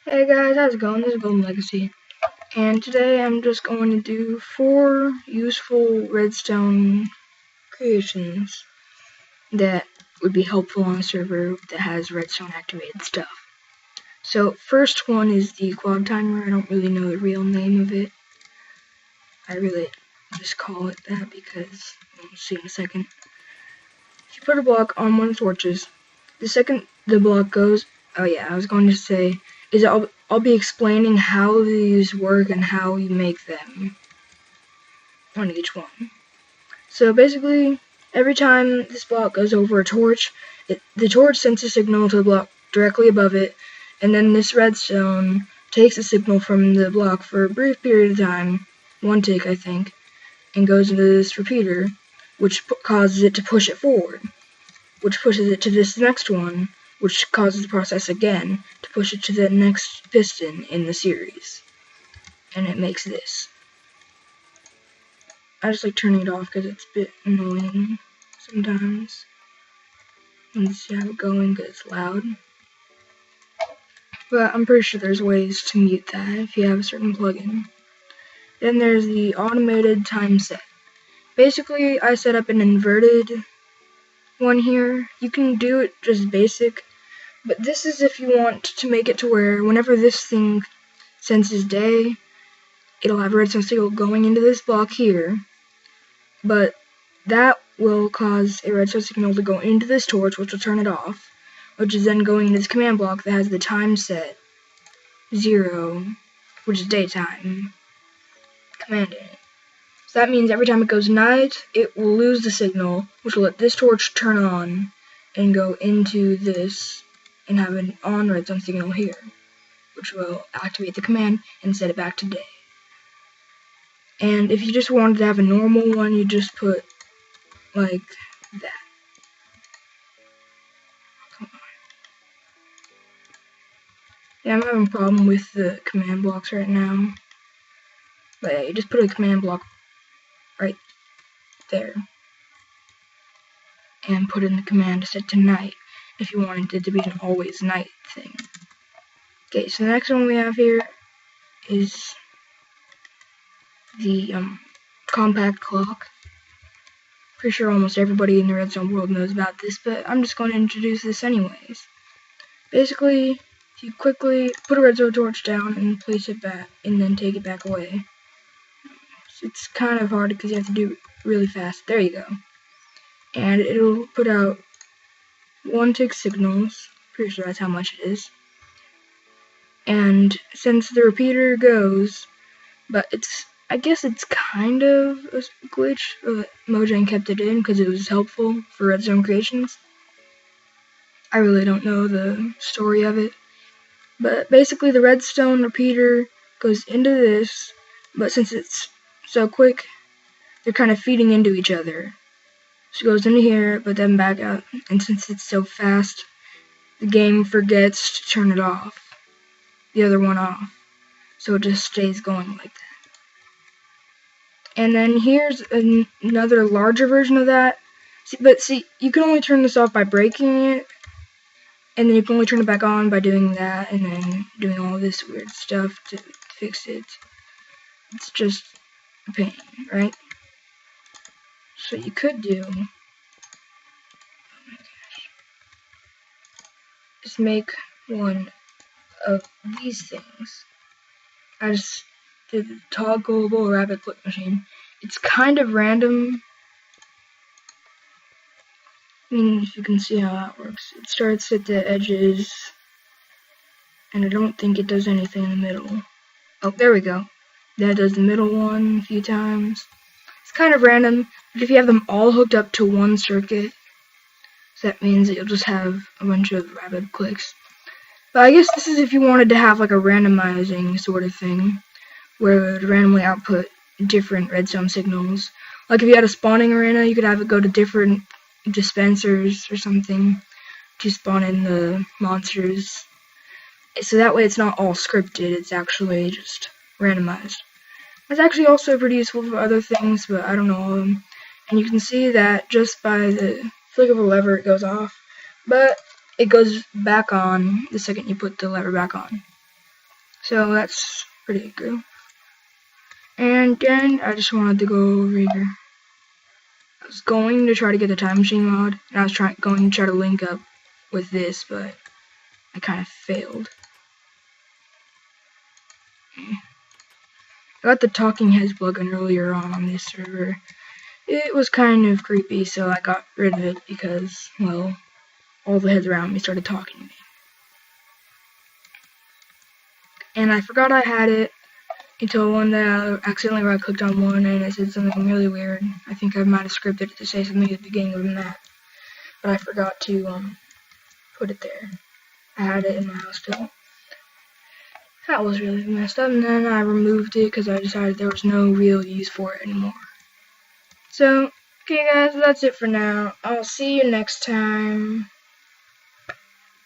Hey guys, how's it going? This is Golden Legacy, and today I'm just going to do 4 useful redstone creations that would be helpful on a server that has redstone activated stuff. So, first one is the quad timer. I don't really know the real name of it. I really just call it that because we'll see in a second. If you put a block on one of the torches, the second the block goes, I was going to say, I'll be explaining how these work and how you make them on each one. So basically, every time this block goes over a torch, the torch sends a signal to the block directly above it, and then this redstone takes a signal from the block for a brief period of time, 1 tick I think, and goes into this repeater, which causes it to push it forward, which pushes it to this next one, which causes the process again to push it to the next piston in the series. And it makes this. I just like turning it off because it's a bit annoying sometimes. Once you have it going because it's loud. But I'm pretty sure there's ways to mute that if you have a certain plugin. Then there's the automated time set. Basically, I set up an inverted one here. You can do it just basic, but this is if you want to make it to where whenever this thing senses day, it'll have a redstone signal going into this block here, but that will cause a redstone signal to go into this torch, which will turn it off, which is then going into this command block that has the time set 0, which is daytime command in it. So that means every time it goes night, it will lose the signal, which will let this torch turn on and go into this and have an on redstone signal here, which will activate the command and set it back to day. And if you just wanted to have a normal one, you just put like that. Come on. Yeah, I'm having a problem with the command blocks right now. But yeah, you just put a command block right there. And put in the command to set to night if you wanted it to be an always night thing. Okay, so the next one we have here is the compact clock. Pretty sure almost everybody in the redstone world knows about this, but I'm just going to introduce this anyways. Basically, if you quickly put a redstone torch down and place it back, and then take it back away. It's kind of hard because you have to do it really fast. There you go. And it'll put out 1 tick signals. Pretty sure that's how much it is. And since the repeater goes, but I guess it's kind of a glitch, but Mojang kept it in because it was helpful for redstone creations. I really don't know the story of it. But basically the redstone repeater goes into this, but since it's so quick, they're kind of feeding into each other. So it goes into here, but then back out, and since it's so fast, the game forgets to turn it off, the other one off, so it just stays going like that. And then here's another larger version of that. See, you can only turn this off by breaking it, and then you can only turn it back on by doing that, and then doing all this weird stuff to fix it. It's just a pain, right? So you could do, oh my gosh, just make one of these things. I just did the toggleable rapid click machine. It's kind of random. I mean, if you can see how that works. It starts at the edges, and I don't think it does anything in the middle. Oh, there we go. That does the middle one a few times. It's kind of random, but if you have them all hooked up to one circuit, so that means that you'll just have a bunch of rapid clicks. But I guess this is if you wanted to have like a randomizing sort of thing, where it would randomly output different redstone signals. Like if you had a spawning arena, you could have it go to different dispensers or something to spawn in the monsters. So that way it's not all scripted, it's actually just randomized. It's actually also pretty useful for other things, but I don't know. And you can see that just by the flick of a lever it goes off, but it goes back on the second you put the lever back on. So that's pretty good. And then I just wanted to go over here. I was going to try to get the time machine mod, and I was going to try to link up with this, but I kind of failed. I got the talking heads plugin earlier on this server. It was kind of creepy, so I got rid of it because, well, all the heads around me started talking to me. And I forgot I had it until one day I accidentally right-clicked on one and it said something really weird. I think I might have scripted it to say something at the beginning of the map, but I forgot to put it there. I had it in my house still. That was really messed up, and then I removed it because I decided there was no real use for it anymore. So, okay guys, that's it for now. I'll see you next time.